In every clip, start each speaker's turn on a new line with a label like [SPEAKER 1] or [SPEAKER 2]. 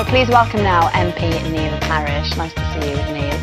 [SPEAKER 1] So please welcome now MP Neil Parish. Nice to see you, Neil.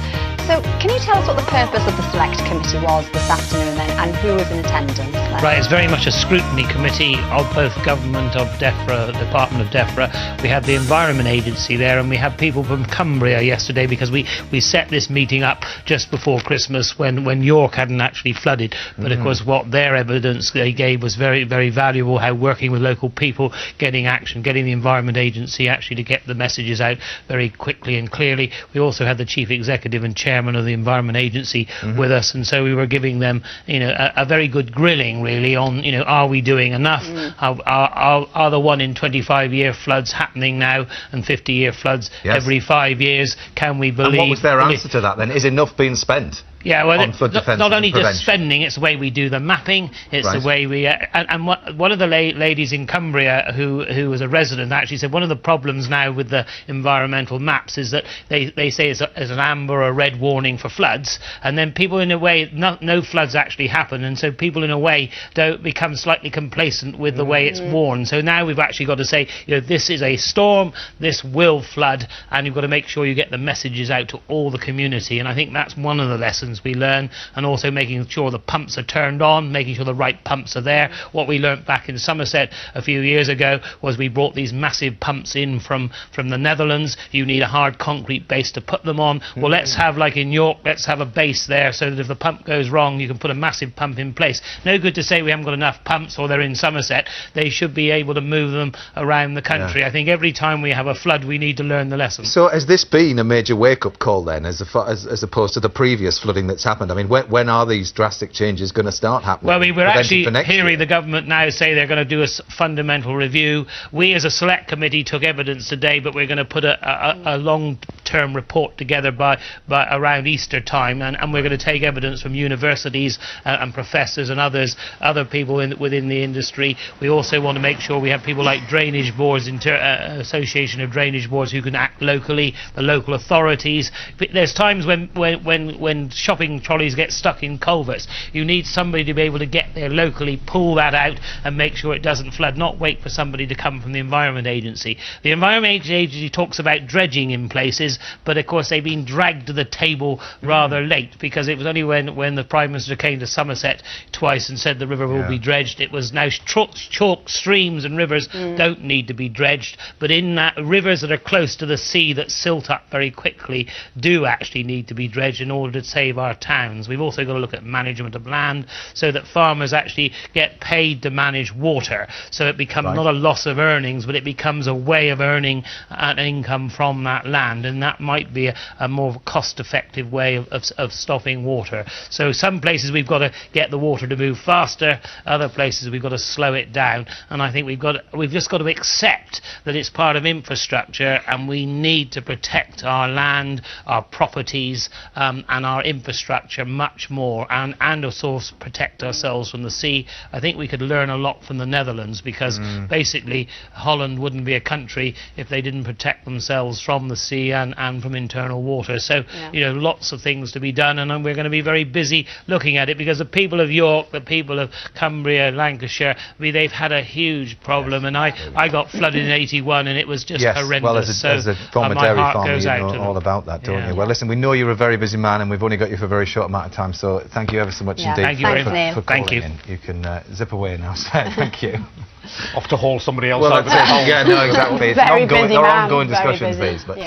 [SPEAKER 1] So can you tell us what the purpose of the Select Committee was this afternoon then, and who was in attendance?
[SPEAKER 2] Right, it's very much a scrutiny committee of both government, of DEFRA, Department of DEFRA. We had the Environment Agency there, and we had people from Cumbria yesterday, because we set this meeting up just before Christmas when York hadn't actually flooded. But of course what their evidence they gave was very, very valuable, how working with local people, getting action, getting the Environment Agency actually to get the messages out very quickly and clearly. We also had the Chief Executive and Chairman of the Environment Agency with us, and so we were giving them, a very good grilling really on, are we doing enough? Are the 1 in 25-year floods happening now, and 50-year floods every 5 years? Can we believe?
[SPEAKER 3] And what was their answer to that then? Is enough being spent?
[SPEAKER 2] Yeah, well, not only
[SPEAKER 3] prevention.
[SPEAKER 2] just spending, it's the way we do the mapping, it's the way we... and one of the ladies in Cumbria who was a resident actually said one of the problems now with the environmental maps is that they say it's an amber or red warning for floods, and then people in a way, no floods actually happen, and so people in a way don't become slightly complacent with the way it's warned. So now we've actually got to say, this is a storm, this will flood, and you've got to make sure you get the messages out to all the community, and I think that's one of the lessons we learn, and also making sure the pumps are turned on, making sure the right pumps are there. What we learnt back in Somerset a few years ago was we brought these massive pumps in from the Netherlands. You need a hard concrete base to put them on. Well, let's have, like in York, let's have a base there so that if the pump goes wrong, you can put a massive pump in place. No good to say we haven't got enough pumps or they're in Somerset. They should be able to move them around the country. I think every time we have a flood, we need to learn the lesson.
[SPEAKER 3] So has this been a major wake-up call then, as opposed to the previous flooding that's happened? I mean, when are these drastic changes going to start happening?
[SPEAKER 2] Well, we're actually hearing the government now say they're going to do a fundamental review. We as a select committee took evidence today, but we're going to put a long-term report together by around Easter time, and we're going to take evidence from universities and professors and other people within the industry. We also want to make sure we have people like drainage boards, Association of Drainage Boards, who can act locally, the local authorities. There's times when shopping trolleys get stuck in culverts. You need somebody to be able to get there locally, pull that out and make sure it doesn't flood, not wait for somebody to come from the Environment Agency. The Environment Agency talks about dredging in places, but of course they've been dragged to the table rather late, because it was only when the Prime Minister came to Somerset twice and said the river will be dredged. It was now chalk streams and rivers don't need to be dredged, but in that, rivers that are close to the sea that silt up very quickly do actually need to be dredged in order to save our towns. We've also got to look at management of land so that farmers actually get paid to manage water, so it becomes not a loss of earnings, but it becomes a way of earning an income from that land, and that might be a more cost-effective way of stopping water. So some places we've got to get the water to move faster, other places we've got to slow it down, and I think we've just got to accept that it's part of infrastructure, and we need to protect our land, our properties, and our infrastructure much more, and of course protect ourselves from the sea. I think we could learn a lot from the Netherlands, because basically Holland wouldn't be a country if they didn't protect themselves from the sea and from internal water. So lots of things to be done, and we're going to be very busy looking at it, because the people of York, the people of Cumbria, Lancashire, I mean, they've had a huge problem, and I got flooded in '81 and it was just horrendous.
[SPEAKER 3] Well, as a former dairy farmer, you know all about that, don't you? Well, listen, we know you're a very busy man, and we've only got you for a very short amount of time, so thank you ever so much indeed for calling in. You can zip away now. Thank you.
[SPEAKER 4] Off to haul somebody else.
[SPEAKER 3] Well, that's it. Yeah, no, exactly. It's ongoing discussions, these. But